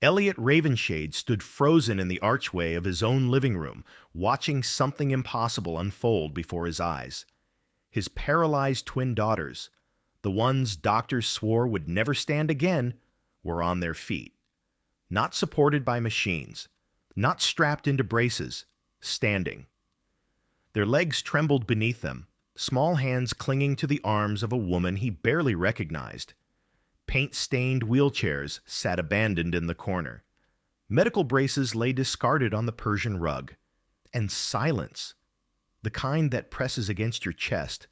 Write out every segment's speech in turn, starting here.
Elliot Ravenshade stood frozen in the archway of his own living room, watching something impossible unfold before his eyes. His paralyzed twin daughters, the ones doctors swore would never stand again, were on their feet. Not supported by machines, not strapped into braces, standing. Their legs trembled beneath them, small hands clinging to the arms of a woman he barely recognized. Paint-stained wheelchairs sat abandoned in the corner. Medical braces lay discarded on the Persian rug. And silence, the kind that presses against your chest,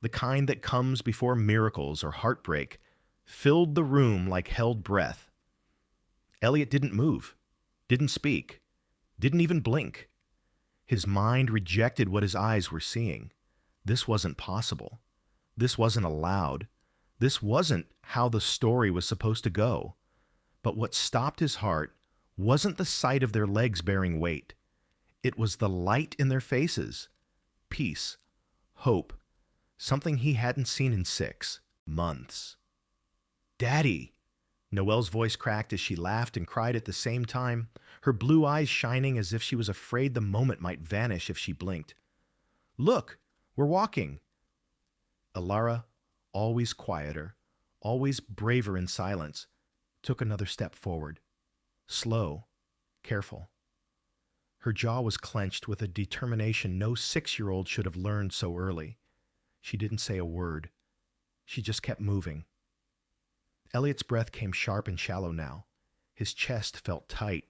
the kind that comes before miracles or heartbreak, filled the room like held breath. Elliot didn't move, didn't speak, didn't even blink. His mind rejected what his eyes were seeing. This wasn't possible. This wasn't allowed. This wasn't how the story was supposed to go. But what stopped his heart wasn't the sight of their legs bearing weight. It was the light in their faces. Peace, hope, something he hadn't seen in 6 months. "Daddy!" Noelle's voice cracked as she laughed and cried at the same time, her blue eyes shining as if she was afraid the moment might vanish if she blinked. "Look, we're walking." Alara, always quieter, always braver in silence, took another step forward. Slow, careful. Her jaw was clenched with a determination no 6-year-old should have learned so early. She didn't say a word. She just kept moving. Elliot's breath came sharp and shallow now. His chest felt tight,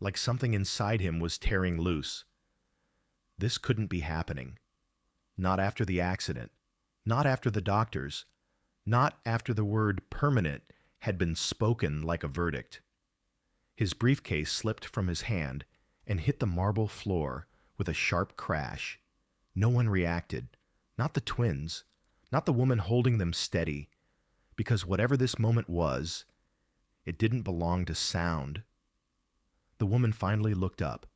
like something inside him was tearing loose. This couldn't be happening. Not after the accident. Not after the doctors. Not after the word permanent had been spoken like a verdict. His briefcase slipped from his hand and hit the marble floor with a sharp crash. No one reacted. Not the twins. Not the woman holding them steady. Because whatever this moment was, it didn't belong to sound. The woman finally looked up.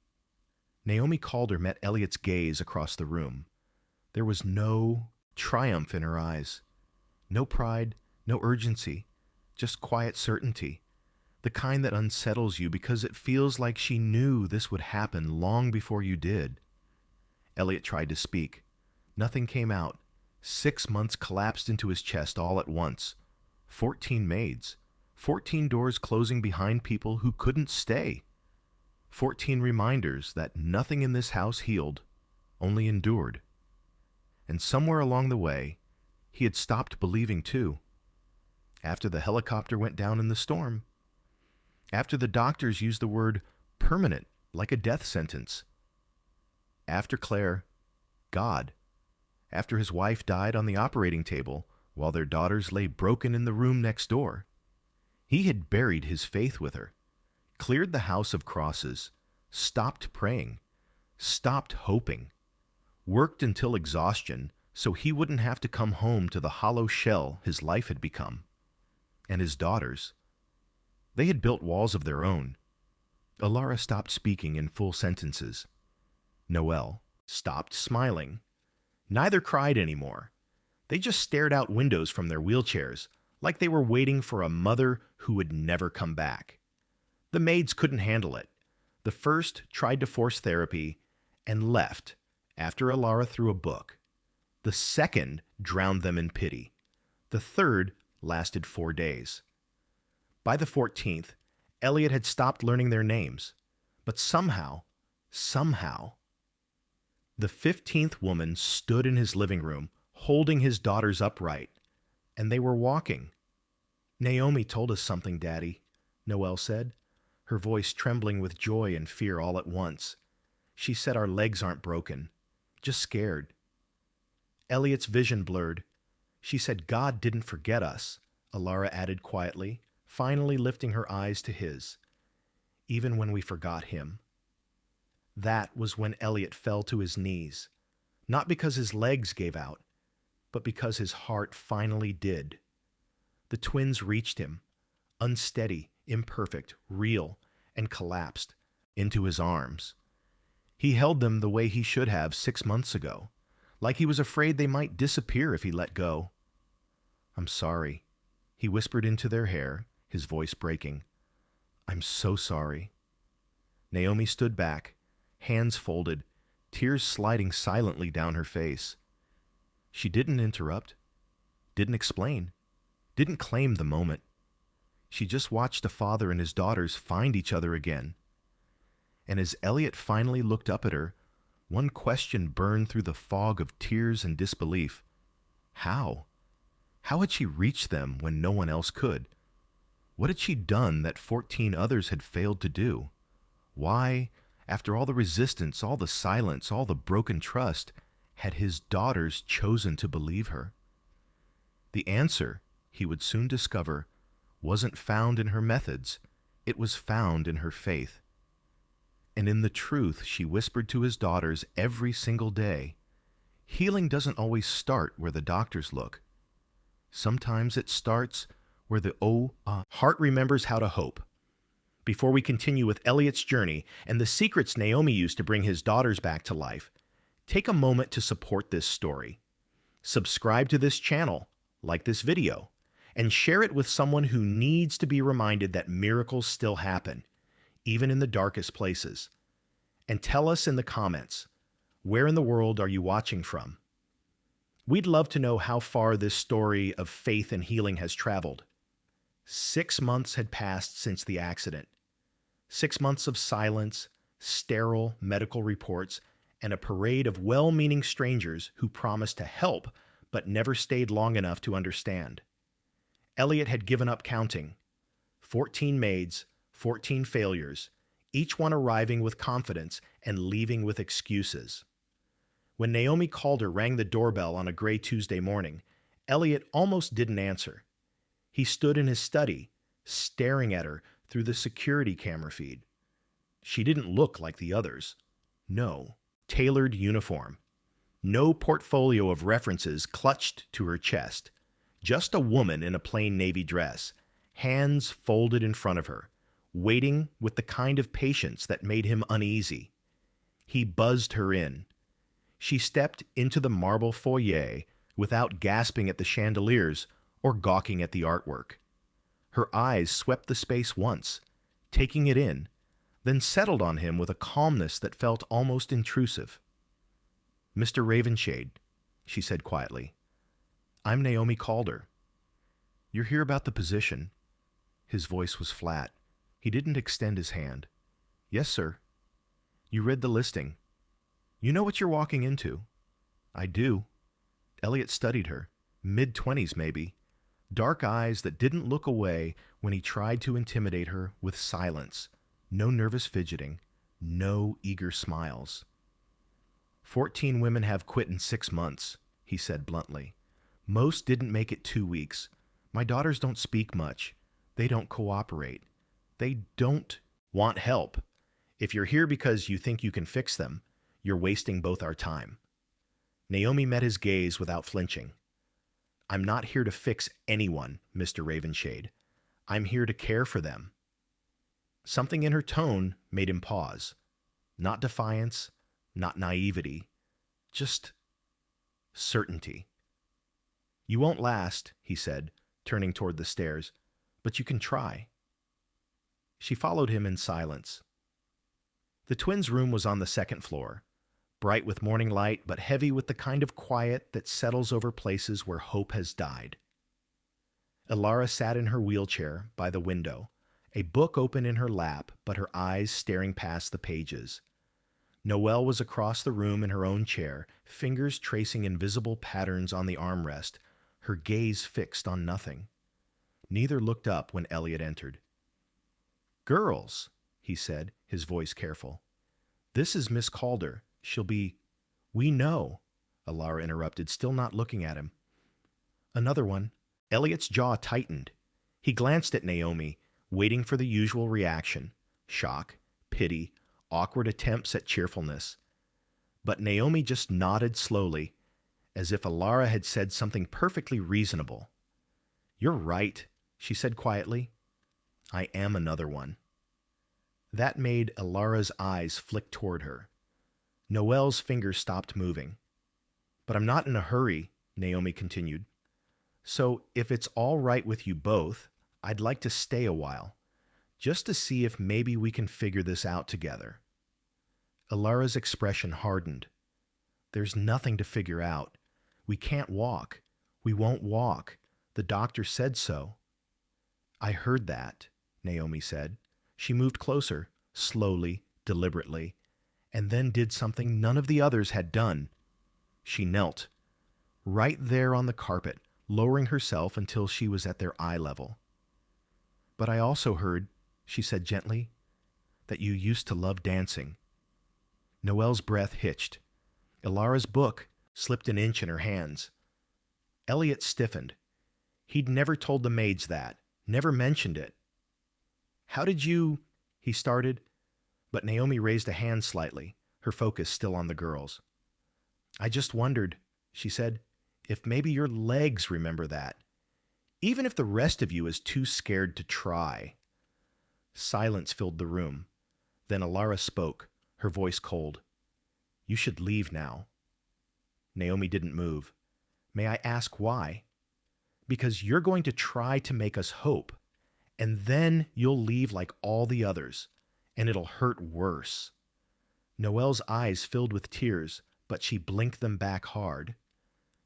Naomi Calder met Elliot's gaze across the room. There was no triumph in her eyes. No pride, no urgency, just quiet certainty. The kind that unsettles you because it feels like she knew this would happen long before you did. Elliot tried to speak. Nothing came out. 6 months collapsed into his chest all at once. 14 maids. 14 doors closing behind people who couldn't stay. 14 reminders that nothing in this house healed, only endured. And somewhere along the way, he had stopped believing too. After the helicopter went down in the storm. After the doctors used the word permanent like a death sentence. After Claire, God. After his wife died on the operating table while their daughters lay broken in the room next door. He had buried his faith with her, cleared the house of crosses, stopped praying, stopped hoping, worked until exhaustion so he wouldn't have to come home to the hollow shell his life had become. And his daughters. They had built walls of their own. Alara stopped speaking in full sentences. Noelle stopped smiling. Neither cried anymore. They just stared out windows from their wheelchairs, like they were waiting for a mother who would never come back. The maids couldn't handle it. The first tried to force therapy and left after Alara threw a book. The second drowned them in pity. The third lasted 4 days. By the 14th, Elliot had stopped learning their names. But somehow, the 15th woman stood in his living room, holding his daughters upright, and they were walking. "Naomi told us something, Daddy," Noelle said, her voice trembling with joy and fear all at once. "She said our legs aren't broken, just scared." Elliot's vision blurred. "She said God didn't forget us," Alara added quietly, finally lifting her eyes to his. "Even when we forgot him." That was when Elliot fell to his knees, not because his legs gave out, but because his heart finally did. The twins reached him, unsteady, imperfect, real, and collapsed into his arms. He held them the way he should have 6 months ago, like he was afraid they might disappear if he let go. "I'm sorry," he whispered into their hair, his voice breaking. I'm so sorry. Naomi stood back, hands folded, tears sliding silently down her face. She didn't interrupt, didn't explain, didn't claim the moment. She just watched a father and his daughters find each other again. And as Elliot finally looked up at her, one question burned through the fog of tears and disbelief. How? How had she reached them when no one else could? What had she done that 14 others had failed to do? Why, after all the resistance, all the silence, all the broken trust, had his daughters chosen to believe her? The answer, he would soon discover, wasn't found in her methods. It was found in her faith. And in the truth she whispered to his daughters every single day, healing doesn't always start where the doctors look. Sometimes it starts where the heart remembers how to hope. Before we continue with Elliot's journey and the secrets Naomi used to bring his daughters back to life, take a moment to support this story. Subscribe to this channel, like this video, and share it with someone who needs to be reminded that miracles still happen, even in the darkest places. And tell us in the comments, where in the world are you watching from? We'd love to know how far this story of faith and healing has traveled. 6 months had passed since the accident. 6 months of silence, sterile medical reports, and a parade of well-meaning strangers who promised to help but never stayed long enough to understand. Elliot had given up counting. 14 maids, 14 failures, each one arriving with confidence and leaving with excuses. When Naomi Calder rang the doorbell on a gray Tuesday morning, Elliot almost didn't answer. He stood in his study, staring at her through the security camera feed. She didn't look like the others. No tailored uniform. No portfolio of references clutched to her chest. Just a woman in a plain navy dress, hands folded in front of her, waiting with the kind of patience that made him uneasy. He buzzed her in. She stepped into the marble foyer without gasping at the chandeliers or gawking at the artwork. Her eyes swept the space once, taking it in, then settled on him with a calmness that felt almost intrusive. "Mr. Ravenshade," she said quietly, "I'm Naomi Calder. You're here about the position." His voice was flat. He didn't extend his hand. "Yes, sir." "You read the listing. You know what you're walking into." "I do." Elliot studied her. Mid-20s, maybe. Dark eyes that didn't look away when he tried to intimidate her with silence. No nervous fidgeting. No eager smiles. 14 women have quit in 6 months, he said bluntly. Most didn't make it 2 weeks. My daughters don't speak much. They don't cooperate. They don't want help. If you're here because you think you can fix them, you're wasting both our time. Naomi met his gaze without flinching. I'm not here to fix anyone, Mr. Ravenshade. I'm here to care for them. Something in her tone made him pause. Not defiance, not naivety, just certainty. You won't last, he said, turning toward the stairs, but you can try. She followed him in silence. The twins' room was on the second floor, bright with morning light, but heavy with the kind of quiet that settles over places where hope has died. Elara sat in her wheelchair by the window, a book open in her lap, but her eyes staring past the pages. Noelle was across the room in her own chair, fingers tracing invisible patterns on the armrest, her gaze fixed on nothing. Neither looked up when Elliot entered. "Girls," he said, his voice careful. "This is Miss Calder. She'll be—" "We know," Elara interrupted, still not looking at him. "Another one." Elliot's jaw tightened. He glanced at Naomi, waiting for the usual reaction: shock, pity, awkward attempts at cheerfulness. But Naomi just nodded slowly, as if Elara had said something perfectly reasonable. "You're right," she said quietly. "I am another one." That made Elara's eyes flick toward her. Noelle's fingers stopped moving. "But I'm not in a hurry," Naomi continued. "So if it's all right with you both, I'd like to stay a while. just to see if maybe we can figure this out together. Alara's expression hardened. There's nothing to figure out. We can't walk. We won't walk. The doctor said so. I heard that, Naomi said. She moved closer, slowly, deliberately, and then did something none of the others had done. She knelt, right there on the carpet, lowering herself until she was at their eye level. But I also heard, she said gently, that you used to love dancing. Noelle's breath hitched. Alara's book slipped an inch in her hands. Elliot stiffened. He'd never told the maids that, never mentioned it. How did you... he started, but Naomi raised a hand slightly, her focus still on the girls. I just wondered, she said, if maybe your legs remember that, even if the rest of you is too scared to try. Silence filled the room. Then Alara spoke, her voice cold. You should leave now. Naomi didn't move. May I ask why? Because you're going to try to make us hope, and then you'll leave like all the others, and it'll hurt worse. Noelle's eyes filled with tears, but she blinked them back hard.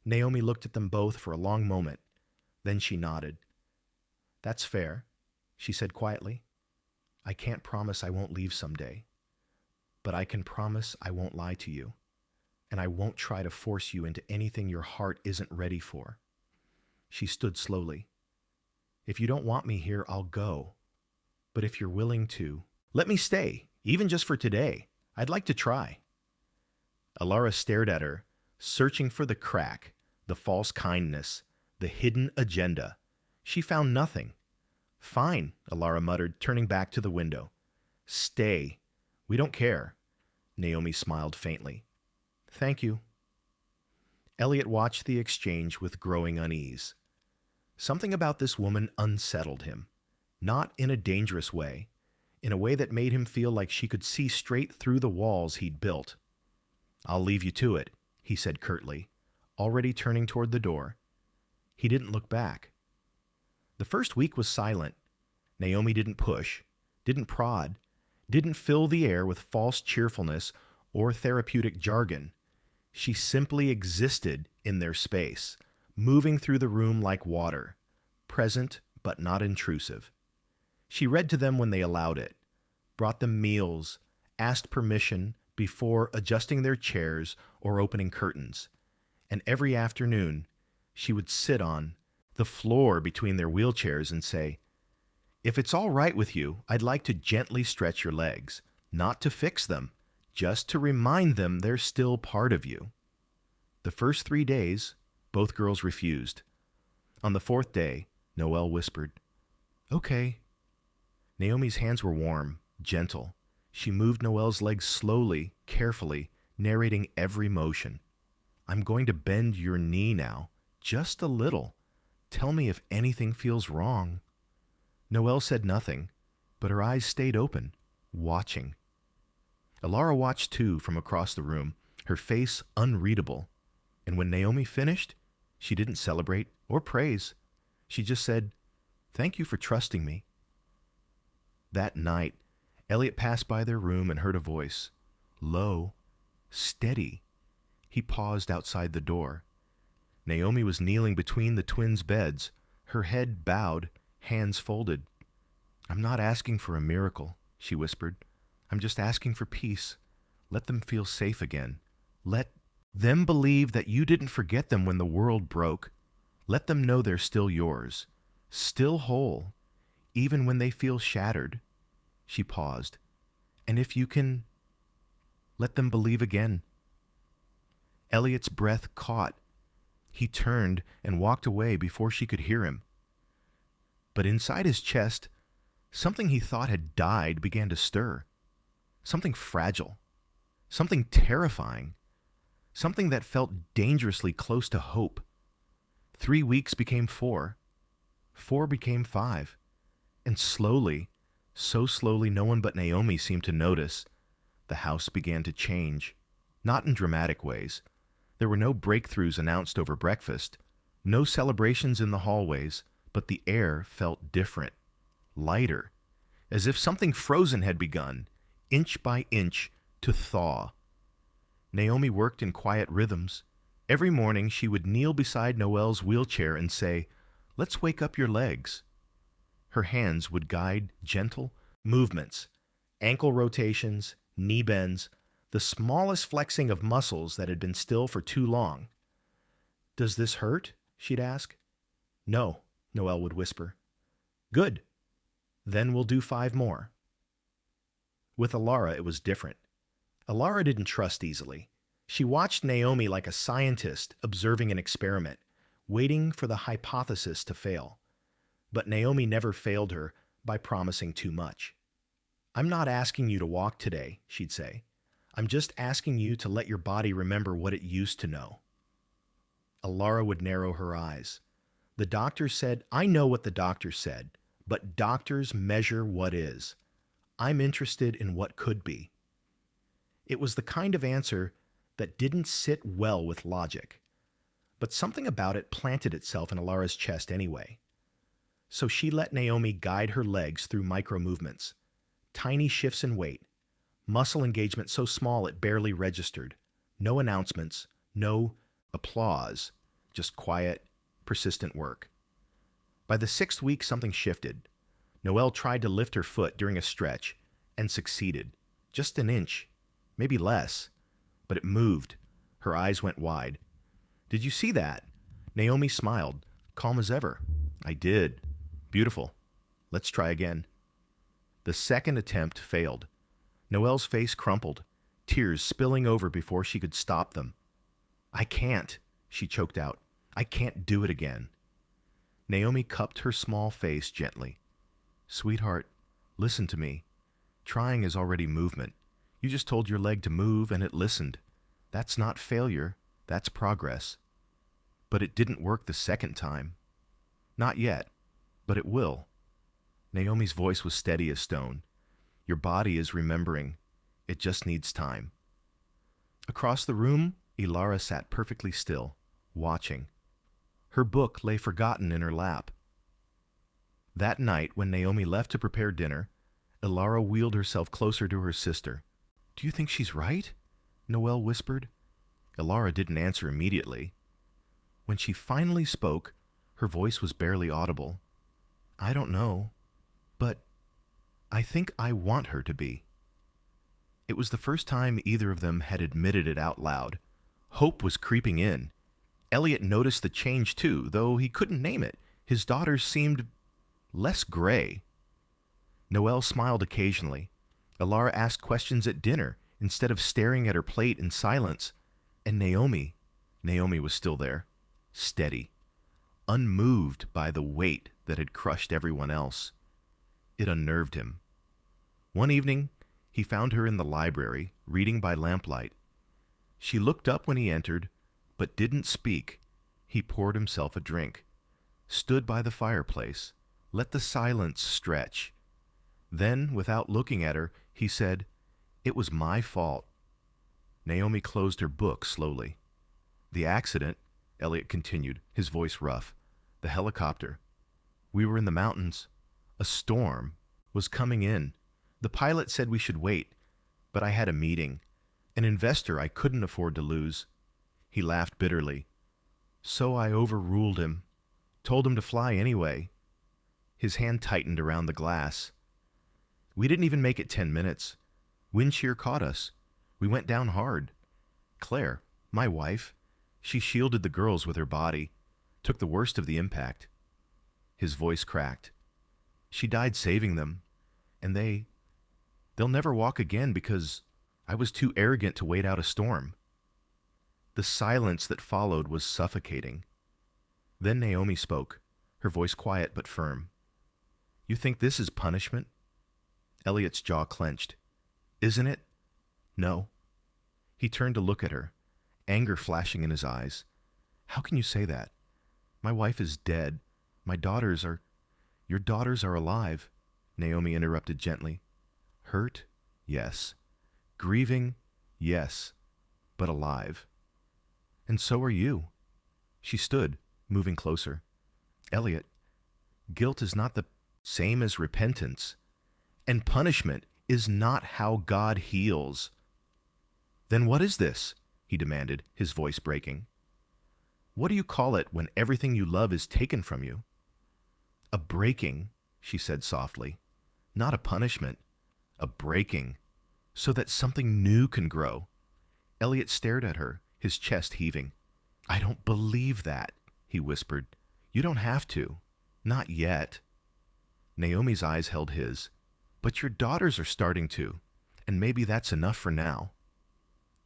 Naomi looked at them both for a long moment. Then she nodded. That's fair, she said quietly. I can't promise I won't leave someday, but I can promise I won't lie to you, and I won't try to force you into anything your heart isn't ready for. She stood slowly. If you don't want me here, I'll go. But if you're willing to, let me stay, even just for today. I'd like to try. Alara stared at her, searching for the crack, the false kindness, the hidden agenda. She found nothing. Fine, Alara muttered, turning back to the window. Stay. We don't care. Naomi smiled faintly. Thank you. Elliot watched the exchange with growing unease. Something about this woman unsettled him, not in a dangerous way, in a way that made him feel like she could see straight through the walls he'd built. I'll leave you to it, he said curtly, already turning toward the door. He didn't look back. The first week was silent. Naomi didn't push, didn't prod, didn't fill the air with false cheerfulness or therapeutic jargon. She simply existed in their space, moving through the room like water, present but not intrusive. She read to them when they allowed it, brought them meals, asked permission before adjusting their chairs or opening curtains, and every afternoon she would sit on the floor between their wheelchairs and say, If it's all right with you, I'd like to gently stretch your legs, not to fix them, just to remind them they're still part of you. The first 3 days, both girls refused. On the 4th day, Noelle whispered, Okay. Naomi's hands were warm, gentle. She moved Noelle's legs slowly, carefully, narrating every motion. I'm going to bend your knee now, just a little. Tell me if anything feels wrong. Noelle said nothing, but her eyes stayed open, watching. Alara watched too from across the room, her face unreadable. And when Naomi finished, she didn't celebrate or praise. She just said, Thank you for trusting me. That night, Elliot passed by their room and heard a voice, low, steady. He paused outside the door. Naomi was kneeling between the twins' beds, her head bowed, hands folded. I'm not asking for a miracle, she whispered. I'm just asking for peace. Let them feel safe again. Let them believe that you didn't forget them when the world broke. Let them know they're still yours, still whole, even when they feel shattered. She paused. And if you can, let them believe again. Elliot's breath caught. He turned and walked away before she could hear him. But inside his chest, something he thought had died began to stir. Something fragile. Something terrifying. Something that felt dangerously close to hope. 3 weeks became 4. 4 became 5. And slowly, so slowly no one but Naomi seemed to notice, the house began to change. Not in dramatic ways. There were no breakthroughs announced over breakfast, no celebrations in the hallways, but the air felt different, lighter, as if something frozen had begun, inch by inch, to thaw. Naomi worked in quiet rhythms. Every morning she would kneel beside Noelle's wheelchair and say, "Let's wake up your legs." Her hands would guide gentle movements, ankle rotations, knee bends, the smallest flexing of muscles that had been still for too long. "Does this hurt?" she'd ask. "No," Noelle would whisper. "Good. Then we'll do 5 more." With Alara, it was different. Alara didn't trust easily. She watched Naomi like a scientist observing an experiment, waiting for the hypothesis to fail. But Naomi never failed her by promising too much. "I'm not asking you to walk today," she'd say. "I'm just asking you to let your body remember what it used to know." Alara would narrow her eyes. "The doctor said, I know what the doctor said, but doctors measure what is. I'm interested in what could be." It was the kind of answer that didn't sit well with logic, but something about it planted itself in Alara's chest anyway. So she let Naomi guide her legs through micro movements, tiny shifts in weight, muscle engagement so small it barely registered, no announcements, no applause, just quiet, persistent work. By the 6th week, something shifted. Noelle tried to lift her foot during a stretch and succeeded. Just an inch, maybe less, but it moved. Her eyes went wide. "Did you see that?" Naomi smiled, calm as ever. "I did. Beautiful. Let's try again." The second attempt failed. Noelle's face crumpled, tears spilling over before she could stop them. "I can't," she choked out. "I can't do it again." Naomi cupped her small face gently. "Sweetheart, listen to me. Trying is already movement. You just told your leg to move and it listened. That's not failure, that's progress. But it didn't work the second time. Not yet, but it will." Naomi's voice was steady as stone. "Your body is remembering. It just needs time." Across the room, Alara sat perfectly still, watching. Her book lay forgotten in her lap. That night, when Naomi left to prepare dinner, Alara wheeled herself closer to her sister. "Do you think she's right?" Noelle whispered. Alara didn't answer immediately. When she finally spoke, her voice was barely audible. "I don't know, but I think I want her to be." It was the first time either of them had admitted it out loud. Hope was creeping in. Elliot noticed the change too, though he couldn't name it. His daughters seemed less gray. Noelle smiled occasionally. Alara asked questions at dinner instead of staring at her plate in silence. And Naomi was still there, steady, unmoved by the weight that had crushed everyone else. It unnerved him. One evening, he found her in the library, reading by lamplight. She looked up when he entered, but didn't speak. He poured himself a drink, stood by the fireplace, let the silence stretch. Then, without looking at her, he said, "It was my fault." Naomi closed her book slowly. "The accident," Elliot continued, his voice rough. "The helicopter. We were in the mountains. A storm was coming in. The pilot said we should wait, but I had a meeting. An investor I couldn't afford to lose." He laughed bitterly. "So I overruled him. Told him to fly anyway." His hand tightened around the glass. "We didn't even make it 10 minutes. Wind shear caught us. We went down hard. Claire, my wife, she shielded the girls with her body, took the worst of the impact." His voice cracked. "She died saving them, and they'll never walk again because I was too arrogant to wait out a storm." The silence that followed was suffocating. Then Naomi spoke, her voice quiet but firm. "You think this is punishment?" Elliot's jaw clenched. "Isn't it?" "No." He turned to look at her, anger flashing in his eyes. "How can you say that? My wife is dead. My daughters are... Your daughters are alive," Naomi interrupted gently. "Hurt? Yes. Grieving? Yes. But alive. And so are you." She stood, moving closer. "Elliot, guilt is not the same as repentance. And punishment is not how God heals. Then what is this? He demanded, his voice breaking. What do you call it when everything you love is taken from you? A breaking, she said softly. Not a punishment. A breaking. So that something new can grow. Elliot stared at her, his chest heaving. I don't believe that, he whispered. You don't have to. Not yet. Naomi's eyes held his. But your daughters are starting to, and maybe that's enough for now.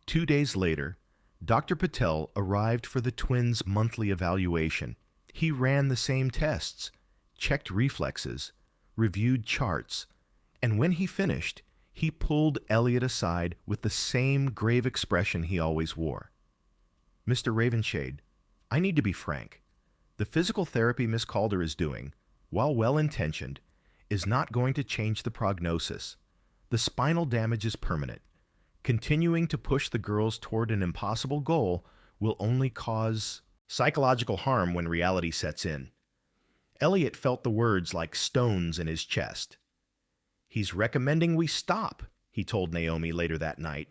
2 days later, Dr. Patel arrived for the twins' monthly evaluation. He ran the same tests, checked reflexes, reviewed charts, and when he finished, he pulled Elliot aside with the same grave expression he always wore. Mr. Ravenshade, I need to be frank. The physical therapy Miss Calder is doing, while well-intentioned, is not going to change the prognosis. The spinal damage is permanent. Continuing to push the girls toward an impossible goal will only cause psychological harm when reality sets in. Elliot felt the words like stones in his chest. He's recommending we stop, he told Naomi later that night.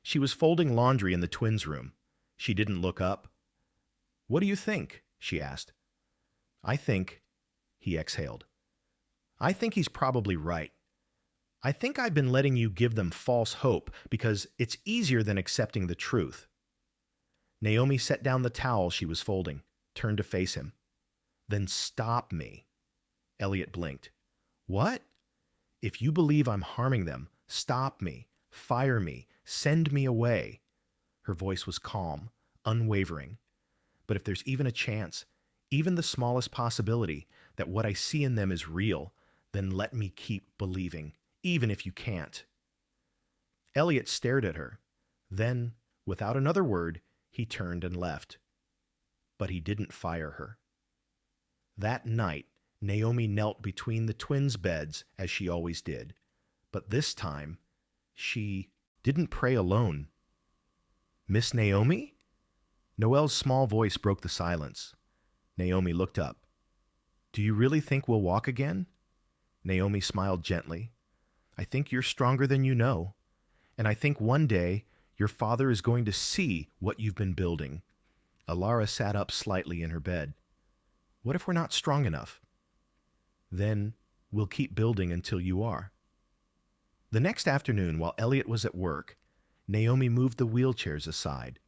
She was folding laundry in the twins' room. She didn't look up. What do you think? She asked. I think, he exhaled. I think he's probably right. I think I've been letting you give them false hope because it's easier than accepting the truth. Naomi set down the towel she was folding, turned to face him. Then stop me. Elliot blinked. What? If you believe I'm harming them, stop me, fire me, send me away. Her voice was calm, unwavering. But if there's even a chance, even the smallest possibility, that what I see in them is real, then let me keep believing, even if you can't. Elliot stared at her. Then, without another word, he turned and left. But he didn't fire her. That night, Naomi knelt between the twins' beds as she always did. But this time, she didn't pray alone. Miss Naomi? Noelle's small voice broke the silence. Naomi looked up. Do you really think we'll walk again? Naomi smiled gently. I think you're stronger than you know. And I think one day your father is going to see what you've been building. Alara sat up slightly in her bed. What if we're not strong enough? Then we'll keep building until you are. The next afternoon, while Elliot was at work, Naomi moved the wheelchairs aside.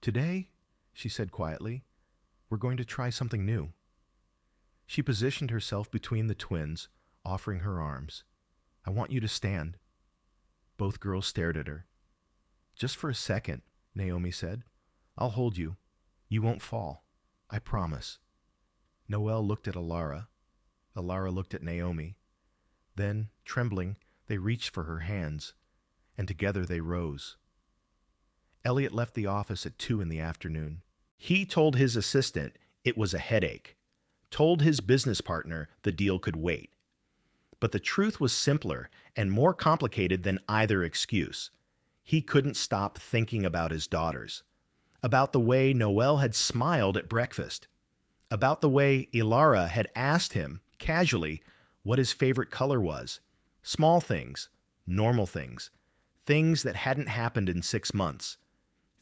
Today, she said quietly, we're going to try something new. She positioned herself between the twins, offering her arms. I want you to stand. Both girls stared at her. Just for a second, Naomi said. I'll hold you. You won't fall. I promise. Noelle looked at Alara. Alara looked at Naomi. Then, trembling, they reached for her hands, and together they rose. Elliot left the office at 2 in the afternoon. He told his assistant it was a headache, told his business partner the deal could wait. But the truth was simpler and more complicated than either excuse. He couldn't stop thinking about his daughters, about the way Noelle had smiled at breakfast, about the way Ilara had asked him, casually, what his favorite color was. Small things, normal things, things that hadn't happened in 6 months,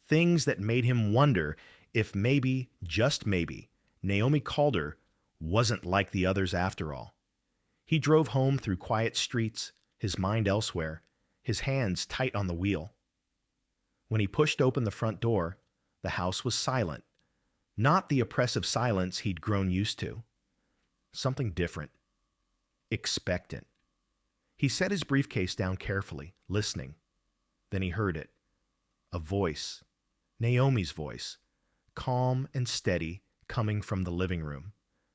things that made him wonder if maybe, just maybe, Naomi Calder wasn't like the others after all. He drove home through quiet streets, his mind elsewhere, his hands tight on the wheel. When he pushed open the front door, the house was silent. Not the oppressive silence he'd grown used to. Something different. Expectant. He set his briefcase down carefully, listening. Then he heard it. A voice. Naomi's voice. Calm and steady, coming from the living room.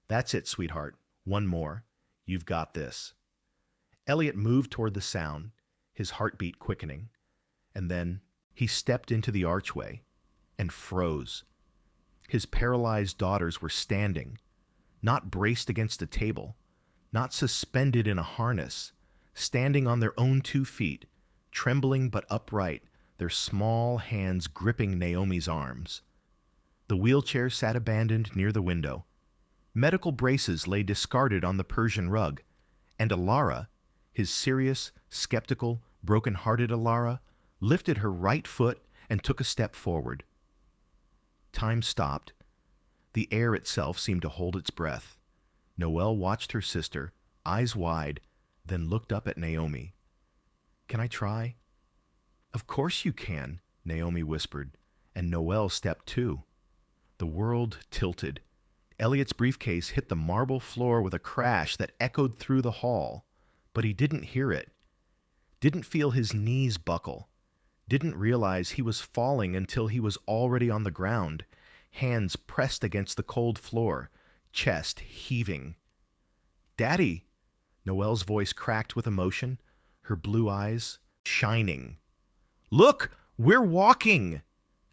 That's it, sweetheart. One more. You've got this. Elliot moved toward the sound, his heartbeat quickening. And then he stepped into the archway and froze. His paralyzed daughters were standing, not braced against a table, not suspended in a harness, standing on their own 2 feet, trembling but upright, their small hands gripping Naomi's arms. The wheelchair sat abandoned near the window. Medical braces lay discarded on the Persian rug, and Alara, His serious, skeptical, broken-hearted Alara lifted her right foot and took a step forward. Time stopped. The air itself seemed to hold its breath. Noelle watched her sister, eyes wide, then looked up at Naomi. "Can I try?" "Of course you can," Naomi whispered, and Noelle stepped too. The world tilted. Elliot's briefcase hit the marble floor with a crash that echoed through the hall, but he didn't hear it, didn't feel his knees buckle, didn't realize he was falling until he was already on the ground, hands pressed against the cold floor, chest heaving. "Daddy!" Noelle's voice cracked with emotion, her blue eyes shining. "Look! We're walking!"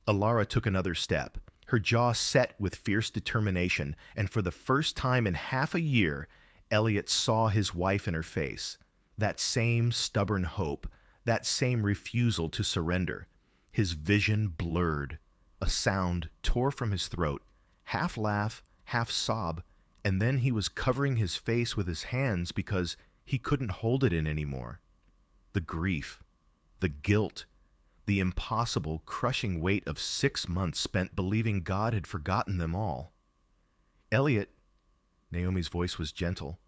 Alara took another step, her jaw set with fierce determination, and for the first time in half a year, Elliot saw his wife in her face. That same stubborn hope, that same refusal to surrender. His vision blurred. A sound tore from his throat, half laugh, half sob, and then he was covering his face with his hands because he couldn't hold it in anymore. The grief, the guilt, the impossible, crushing weight of 6 months spent believing God had forgotten them all. "Elliot," Naomi's voice was gentle.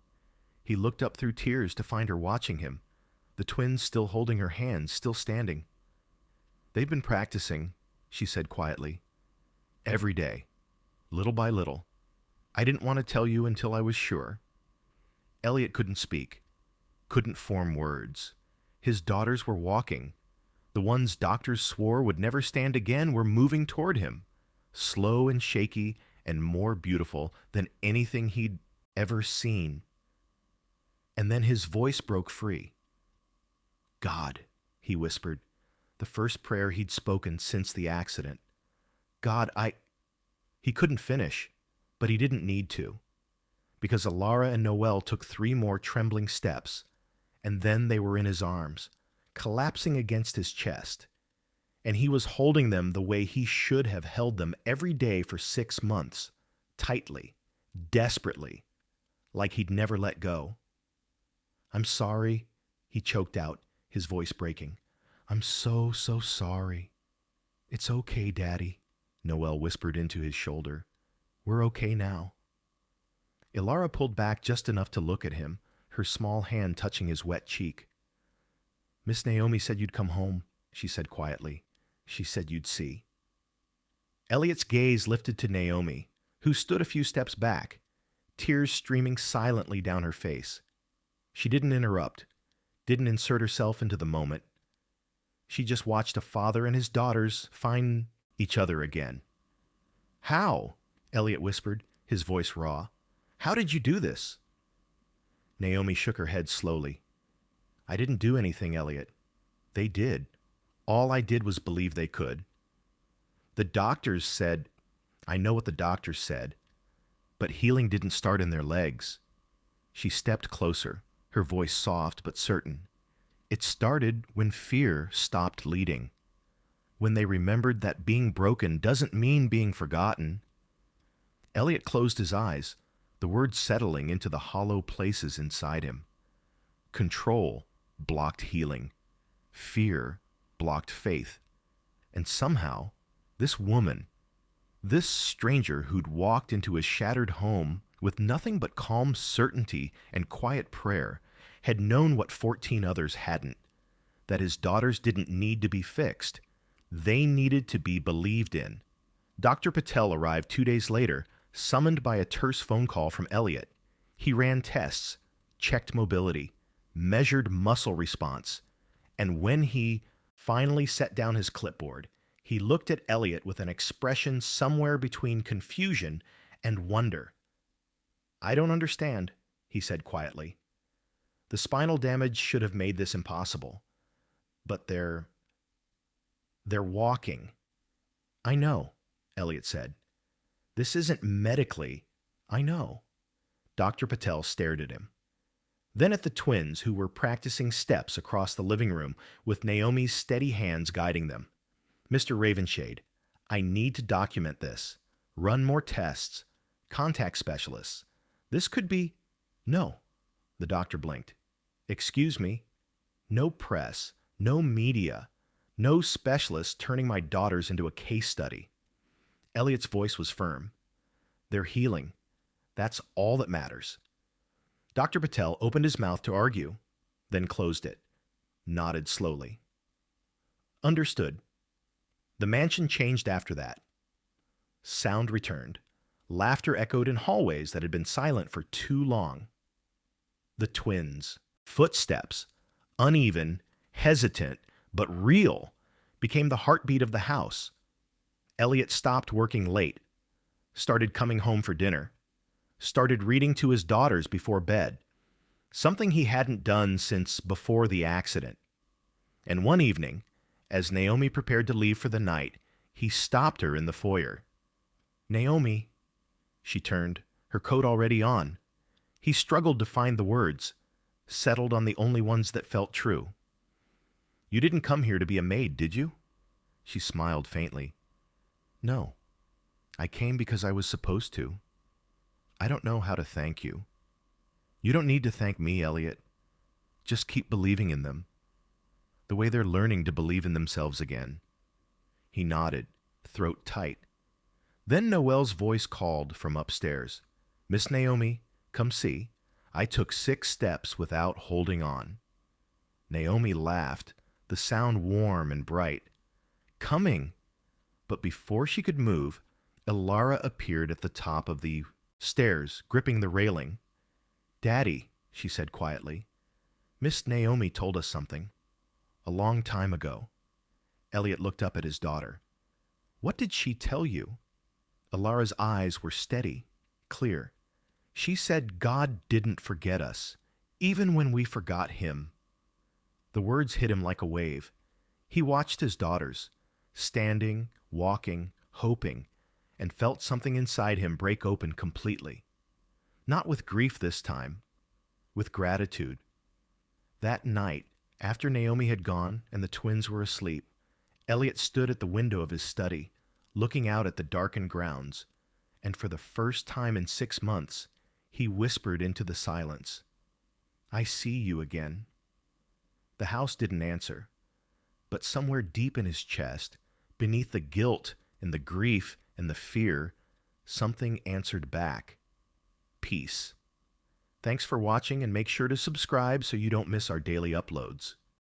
He looked up through tears to find her watching him, the twins still holding her hands, still standing. "They've been practicing," she said quietly. "Every day, little by little. I didn't want to tell you until I was sure." Elliot couldn't speak, couldn't form words. His daughters were walking. The ones doctors swore would never stand again were moving toward him, slow and shaky and more beautiful than anything he'd ever seen. And then his voice broke free. "God," he whispered, the first prayer he'd spoken since the accident. "God, He couldn't finish, but he didn't need to, because Alara and Noelle took 3 more trembling steps, and then they were in his arms, collapsing against his chest, and he was holding them the way he should have held them every day for 6 months, tightly, desperately, like he'd never let go. "I'm sorry," he choked out, his voice breaking. "I'm so sorry." "It's okay, Daddy," Noelle whispered into his shoulder. "We're okay now." Alara pulled back just enough to look at him, her small hand touching his wet cheek. "Miss Naomi said you'd come home," she said quietly. "She said you'd see." Elliot's gaze lifted to Naomi, who stood a few steps back, tears streaming silently down her face. She didn't interrupt, didn't insert herself into the moment. She just watched a father and his daughters find each other again. "How?" Elliot whispered, his voice raw. "How did you do this?" Naomi shook her head slowly. "I didn't do anything, Elliot. They did. All I did was believe they could. The doctors said, I know what the doctors said, but healing didn't start in their legs." She stepped closer, her voice soft but certain. "It started when fear stopped leading, when they remembered that being broken doesn't mean being forgotten." Elliot closed his eyes, the words settling into the hollow places inside him. Control blocked healing. Fear blocked faith. And somehow, this woman, this stranger who'd walked into his shattered home with nothing but calm certainty and quiet prayer, had known what 14 others hadn't, that his daughters didn't need to be fixed. They needed to be believed in. Dr. Patel arrived 2 days later, summoned by a terse phone call from Elliot. He ran tests, checked mobility, measured muscle response, and when he finally set down his clipboard, he looked at Elliot with an expression somewhere between confusion and wonder. "I don't understand," he said quietly. "The spinal damage should have made this impossible. But they're walking." "I know," Elliot said. "This isn't medically." "I know." Dr. Patel stared at him. Then at the twins, who were practicing steps across the living room with Naomi's steady hands guiding them. "Mr. Ravenshade, I need to document this. Run more tests. Contact specialists. This could be—" "No." The doctor blinked. Excuse me? No press, no media, no specialists turning my daughters into a case study. Elliot's voice was firm. They're healing. That's all that matters. Dr. Patel opened his mouth to argue, then closed it, nodded slowly. Understood. The mansion changed after that. Sound returned. Laughter echoed in hallways that had been silent for too long. The twins, footsteps, uneven, hesitant, but real, became the heartbeat of the house. Elliot stopped working late, started coming home for dinner, started reading to his daughters before bed, something he hadn't done since before the accident. And one evening, as Naomi prepared to leave for the night, he stopped her in the foyer. Naomi. She turned, her coat already on. He struggled to find the words, settled on the only ones that felt true. You didn't come here to be a maid, did you? She smiled faintly. No. I came because I was supposed to. I don't know how to thank you. You don't need to thank me, Elliot. Just keep believing in them. The way they're learning to believe in themselves again. He nodded, throat tight. Then Noelle's voice called from upstairs. Miss Naomi, come see. I took 6 steps without holding on. Naomi laughed, the sound warm and bright. Coming! But before she could move, Ilara appeared at the top of the stairs, gripping the railing. Daddy, she said quietly, Miss Naomi told us something. A long time ago. Elliot looked up at his daughter. What did she tell you? Ilara's eyes were steady, clear. She said God didn't forget us, even when we forgot him. The words hit him like a wave. He watched his daughters, standing, walking, hoping, and felt something inside him break open completely. Not with grief this time, with gratitude. That night, after Naomi had gone and the twins were asleep, Elliot stood at the window of his study, looking out at the darkened grounds, and for the first time in 6 months, he whispered into the silence, I see you again. The house didn't answer, but somewhere deep in his chest, beneath the guilt and the grief and the fear, something answered back. Peace. Thanks for watching, and make sure to subscribe so you don't miss our daily uploads.